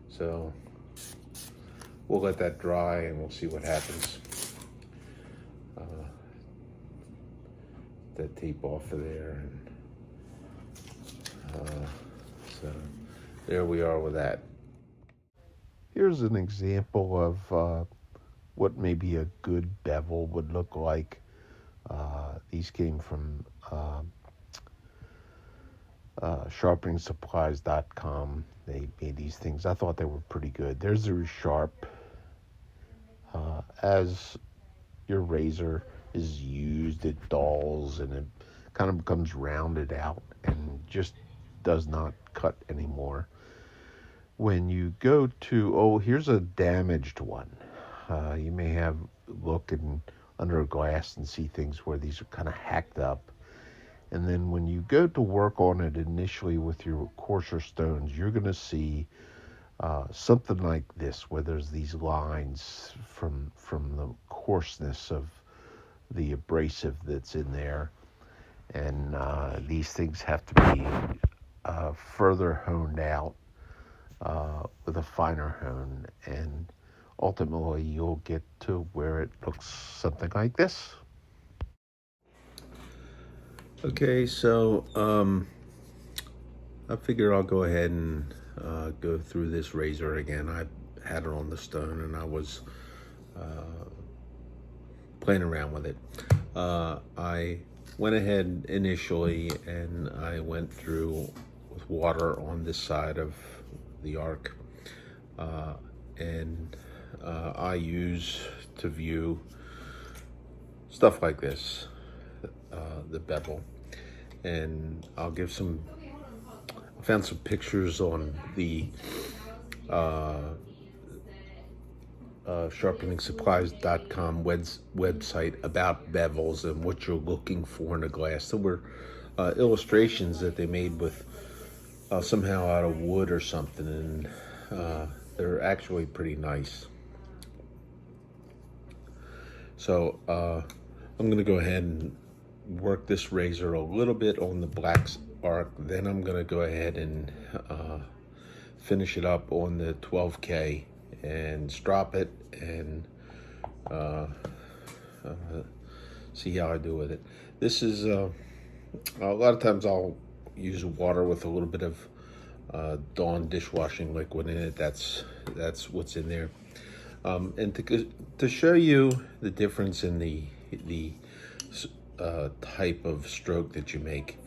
So we'll let that dry and we'll see what happens. That tape off of there, and so there we are with that. Here's an example of what maybe a good bevel would look like. These came from sharpeningsupplies.com. They made these things. I thought they were pretty good. There's a sharp. As your razor is used, it dulls and it kind of becomes rounded out and just does not cut anymore. When you go to, here's a damaged one. You may have look under a glass and see things where these are kind of hacked up. And then when you go to work on it initially with your coarser stones, you're going to see something like this, where there's these lines from the coarseness of the abrasive that's in there. And these things have to be further honed out with a finer hone, and ultimately you'll get to where it looks something like this. Okay, so I figure I'll go ahead and go through this razor again. I had it on the stone and I was playing around with it. I went ahead initially and I went through with water on this side of the arc, and I use to view stuff like this, the bevel, and I'll give some. I found some pictures on the sharpeningsupplies.com website about bevels and what you're looking for in a glass. There were illustrations that they made with somehow out of wood or something, and they're actually pretty nice. So I'm going to go ahead and work this razor a little bit on the black arc. Then I'm going to go ahead and finish it up on the 12K and strop it and see how I do with it. This is a lot of times I'll use water with a little bit of Dawn dishwashing liquid in it. That's what's in there. And to show you the difference in the type of stroke that you make.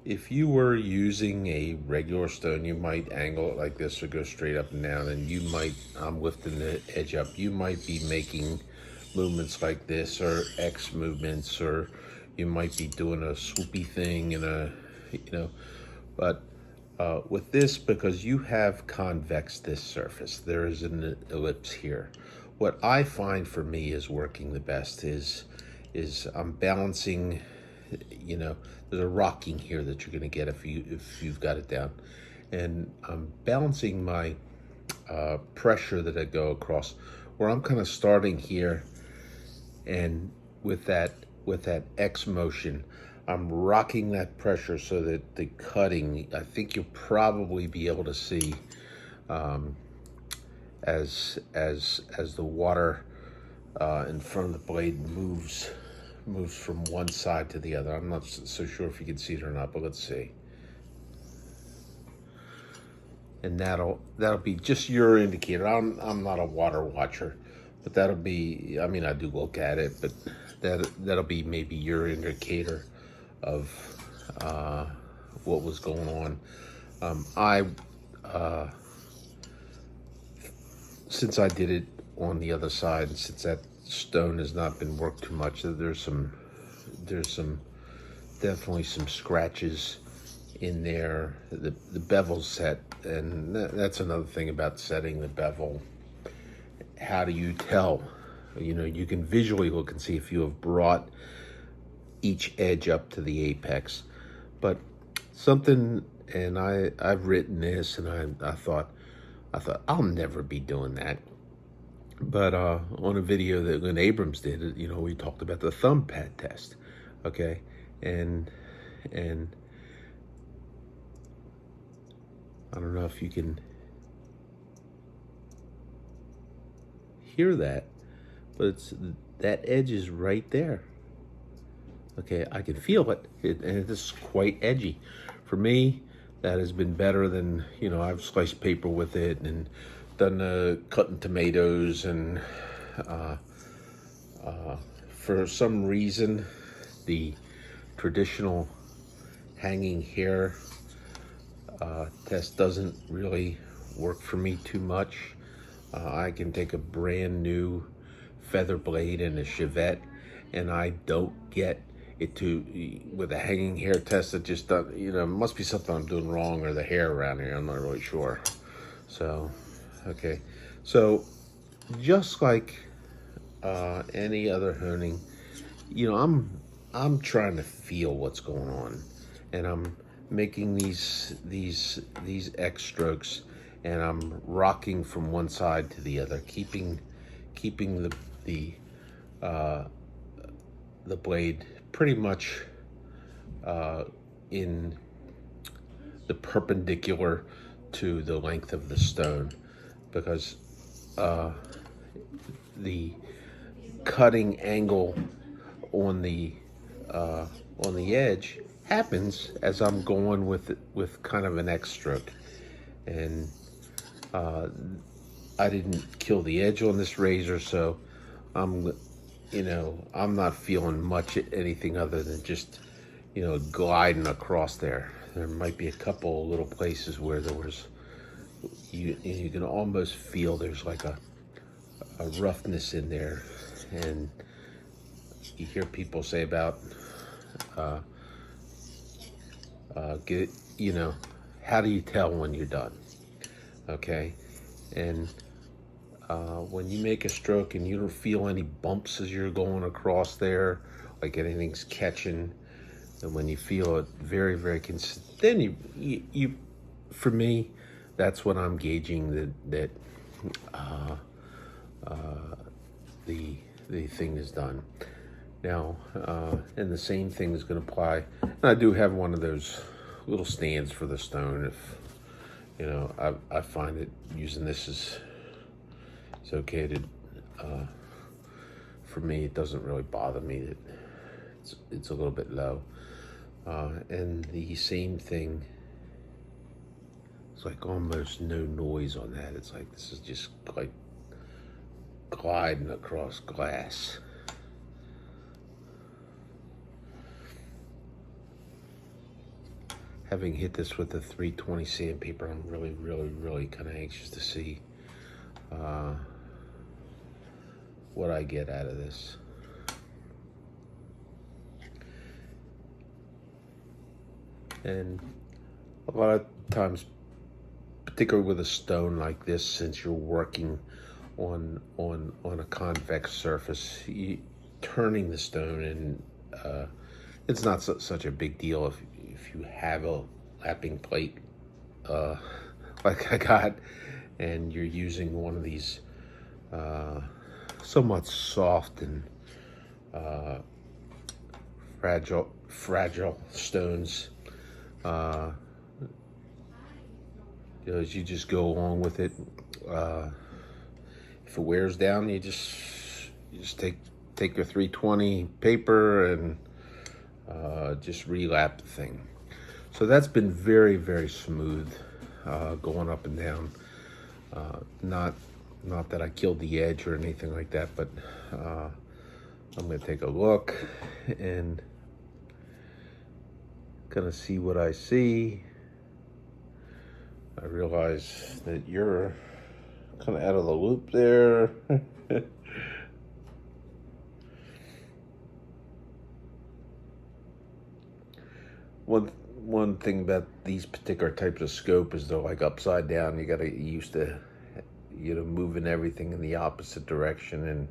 If you were using a regular stone, you might angle it like this or go straight up and down, and you might, I'm lifting the edge up, you might be making movements like this or X movements, or you might be doing a swoopy thing and but with this, because you have convexed this surface, there is an ellipse here. What I find for me is working the best is I'm balancing, there's a rocking here that you're going to get if you've got it down, and I'm balancing my pressure that I go across, where I'm kind of starting here, and with that X motion, I'm rocking that pressure so that the cutting, I think you'll probably be able to see as the water in front of the blade moves from one side to the other. I'm not so sure if you can see it or not, but let's see. And that'll be just your indicator. I'm not a water watcher, but that'll be, I mean, I do look at it, but that'll be maybe your indicator of what was going on. Since I did it on the other side, and since that stone has not been worked too much, there's definitely some scratches in there. The bevel's set, and that's another thing about setting the bevel. how do you tell? You know, you can visually look and see if you have brought each edge up to the apex. But something, and I've written this, and I thought I'll never be doing that. But on a video that Lynn Abrams did, you know, we talked about the thumb pad test, okay, and I don't know if you can hear that, but it's that edge is right there. Okay, I can feel it, and it's quite edgy. For me, that has been better than, you know, I've sliced paper with it and done cutting tomatoes, and for some reason, the traditional hanging hair test doesn't really work for me too much. I can take a brand new feather blade and a chevette, and I don't get it to, with a hanging hair test, it just doesn't, you know, must be something I'm doing wrong, or the hair around here, I'm not really sure. So, okay. So, just like any other honing, you know, I'm trying to feel what's going on, and I'm making these X strokes, and I'm rocking from one side to the other, keeping the blade pretty much in the perpendicular to the length of the stone, because the cutting angle on the edge happens as I'm going with kind of an X stroke, and I didn't kill the edge on this razor, so I'm not feeling much anything other than just, you know, gliding across there. There might be a couple little places where there was, you can almost feel there's like a roughness in there, and you hear people say about you know, how do you tell when you're done? Okay, and when you make a stroke and you don't feel any bumps as you're going across there, like anything's catching, and when you feel it very, very consistent, then you for me, that's when I'm gauging that the thing is done. Now, and the same thing is going to apply. And I do have one of those little stands for the stone. If you know, I find that using this is okay to. For me, it doesn't really bother me that it's a little bit low. And the same thing. It's like almost no noise on that. It's like this is just like gliding across glass. Having hit this with the 320 sandpaper, I'm really kind of anxious to see what I get out of this. And a lot of times, particularly with a stone like this, since you're working on a convex surface, turning the stone, and it's not such a big deal if you have a lapping plate like I got, and you're using one of these somewhat soft and fragile stones. As you just go along with it, if it wears down, you just take your 320 paper and just relap the thing. So that's been very smooth, going up and down. Not that I killed the edge or anything like that, but I'm gonna take a look and gonna see what I see. I realize that you're kind of out of the loop there. One thing about these particular types of scope is they're like upside down. You gotta get used to moving everything in the opposite direction and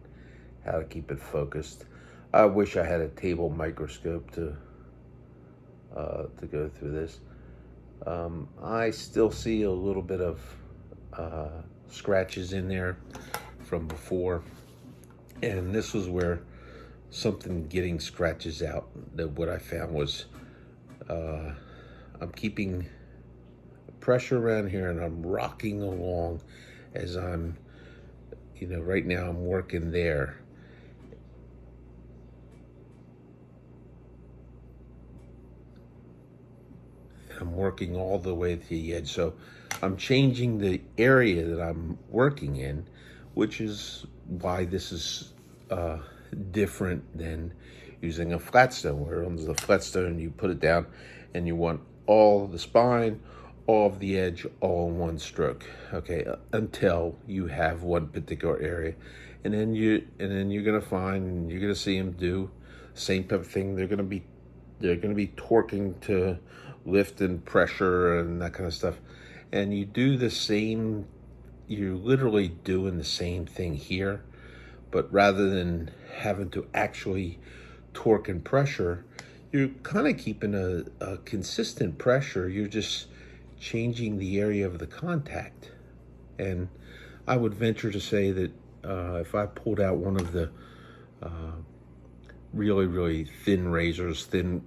how to keep it focused. I wish I had a table microscope to go through this. I still see a little bit of scratches in there from before, and this was where something getting scratches out. That what I found was I'm keeping pressure around here and I'm rocking along as I'm, right now I'm working there. I'm working all the way to the edge. So I'm changing the area that I'm working in, which is why this is different than using a flat stone, where on the flat stone you put it down and you want all of the spine, all of the edge, all in one stroke. Okay, until you have one particular area, and then you're gonna see them do the same type of thing. They're gonna be torquing to lift and pressure and that kind of stuff, and you do the same. You're literally doing the same thing here, but rather than having to actually torque and pressure, you're kind of keeping a consistent pressure. You're just changing the area of the contact. And I would venture to say that if I pulled out one of the really, really thin razors, the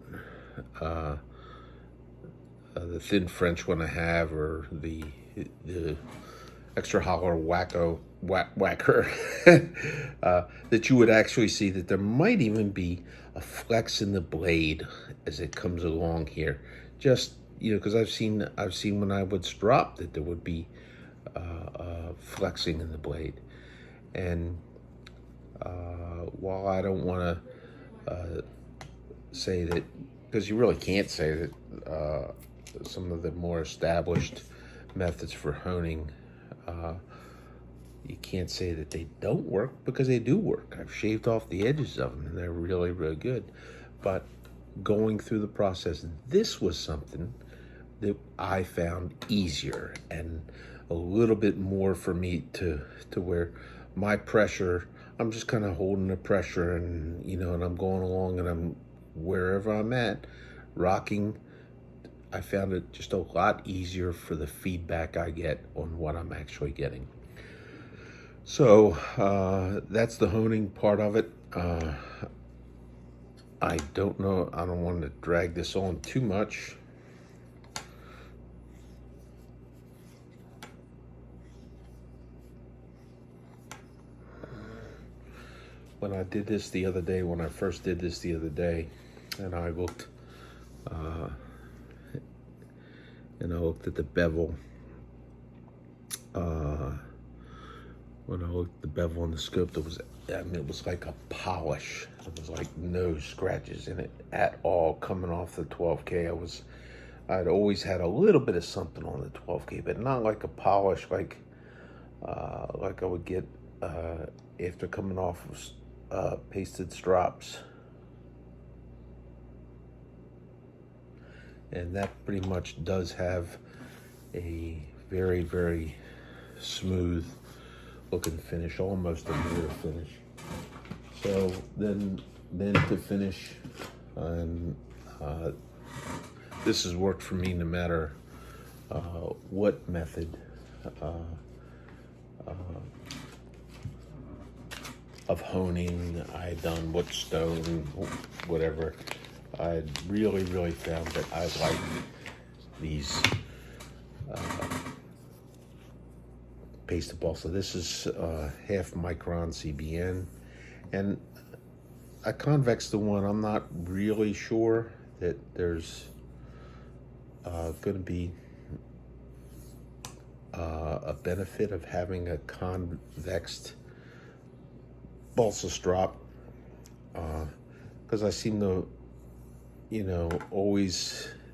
thin French one I have, or the extra hollow whacker, that you would actually see that there might even be a flex in the blade as it comes along here. Just, because I've seen when I would strop that there would be flexing in the blade. And while I don't want to say that, because you really can't say that some of the more established methods for honing, you can't say that they don't work, because they do work. I've shaved off the edges of them and they're really, really good. But going through the process, this was something that I found easier and a little bit more for me to where my pressure, I'm just kind of holding the pressure, and and I'm going along, and I'm wherever I'm at rocking. I found it just a lot easier for the feedback I get on what I'm actually getting. So that's the honing part of it. I don't know, I don't want to drag this on too much. When I did this the other day, when I first did this the other day, and I looked at the bevel. When I looked at the bevel on the scope, it was like a polish. It was like no scratches in it at all coming off the 12K. I'd always had a little bit of something on the 12K, but not like a polish like I would get after coming off of pasted strops. And that pretty much does have a very, very smooth looking finish, almost a mirror finish. So then to finish, and this has worked for me no matter what method of honing I done, what stone, whatever. I really, really found that I like these pasted balls. So this is half micron CBN, and I convexed the one. I'm not really sure that there's going to be a benefit of having a convexed balsa strop, because I seem to,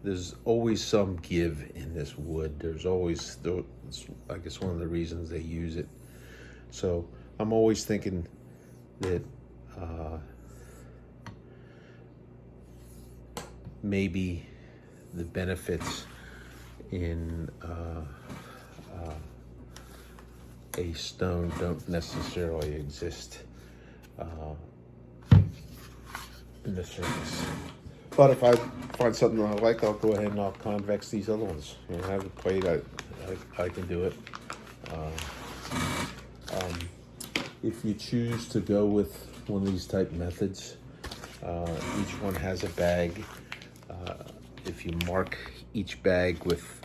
there's always some give in this wood. There's always, I guess, one of the reasons they use it. So I'm always thinking that maybe the benefits in a stone don't necessarily exist in the surface. But if I find something I like, I'll go ahead and I'll convex these other ones. You know, I have a plate, I can do it. If you choose to go with one of these type methods, each one has a bag. If you mark each bag with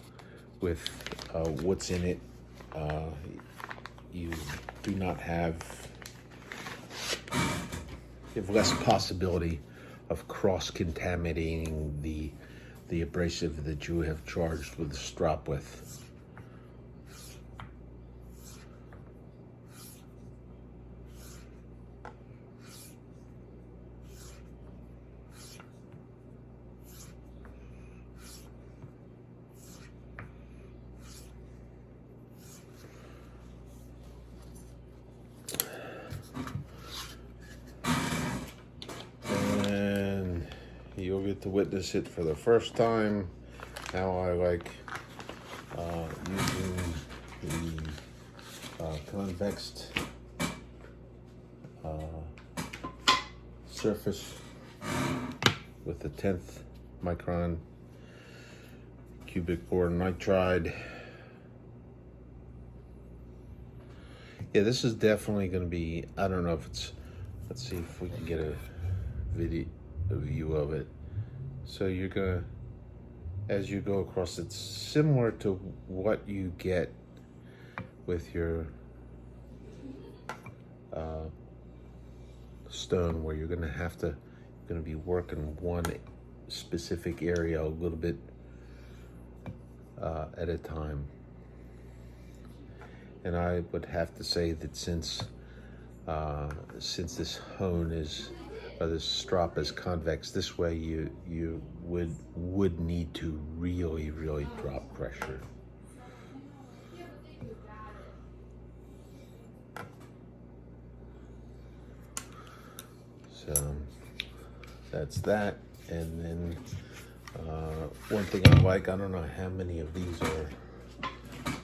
what's in it, you do not have, you have less possibility of cross-contaminating the abrasive that you have charged with the strop with. You'll get to witness it for the first time, how I like using the convexed surface with the 10th micron cubic bore nitride. Yeah, this is definitely going to be, I don't know if it's, let's see if we can get a view of it. So you're gonna, as you go across, it's similar to what you get with your stone, where you're gonna be working one specific area a little bit at a time. And I would have to say that since this hone is, or this strop is convex this way, you would need to really drop pressure. So that's that. And then one thing I like, I don't know how many of these are,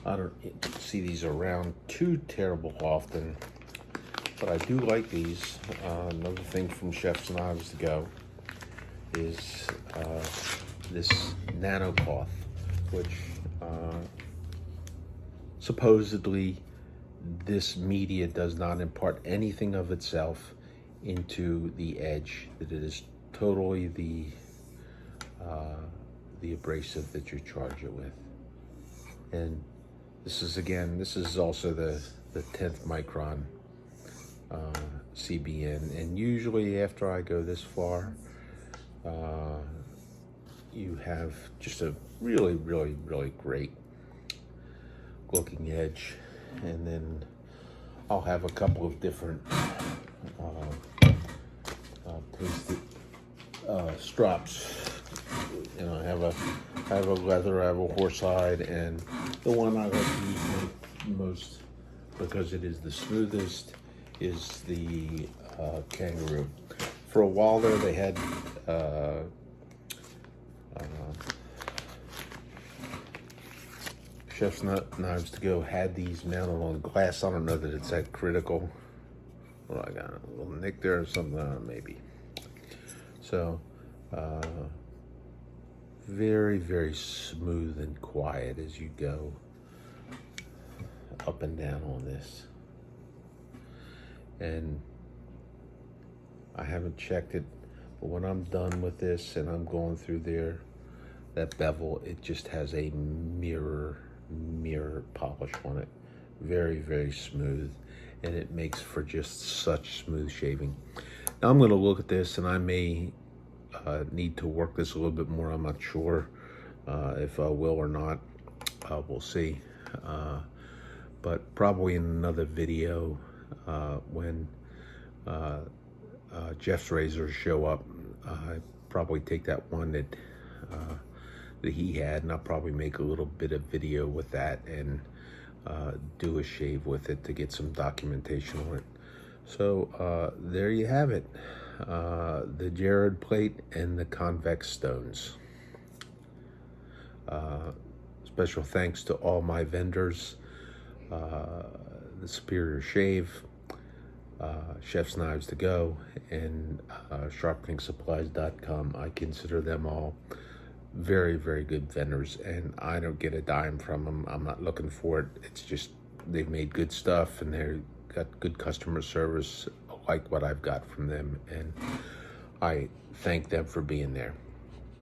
I don't see these around too terrible often, but I do like these. Another thing from Chef's Knives to go is this nano cloth, which supposedly this media does not impart anything of itself into the edge, that it is totally the abrasive that you charge it with. And this is also the 10th micron CBN, and usually after I go this far, you have just a really great looking edge. And then I'll have a couple of different pasted strops. You know, I have a leather, I have a horsehide, and the one I like to use most because it is the smoothest is the kangaroo. For a while there, they had Chef's Knives to go had these mounted on glass. I don't know that it's that critical. Well, I got a little nick there or something, maybe. So, very smooth and quiet as you go up and down on this. And I haven't checked it, but when I'm done with this and I'm going through there, that bevel, it just has a mirror polish on it. Very smooth, and it makes for just such smooth shaving. Now I'm going to look at this, and I may need to work this a little bit more. I'm not sure if I will or not. We'll see. But probably in another video, when Jeff's razors show up, I probably take that one that he had, and I'll probably make a little bit of video with that and do a shave with it to get some documentation on it. So there you have it, the Jared plate and the convex stones. Special thanks to all my vendors the Superior Shave, Chef's Knives to Go, and sharpeningsupplies.com. I consider them all very, very good vendors, and I don't get a dime from them. I'm not looking for it. It's just they've made good stuff, and they've got good customer service, like what I've got from them, and I thank them for being there.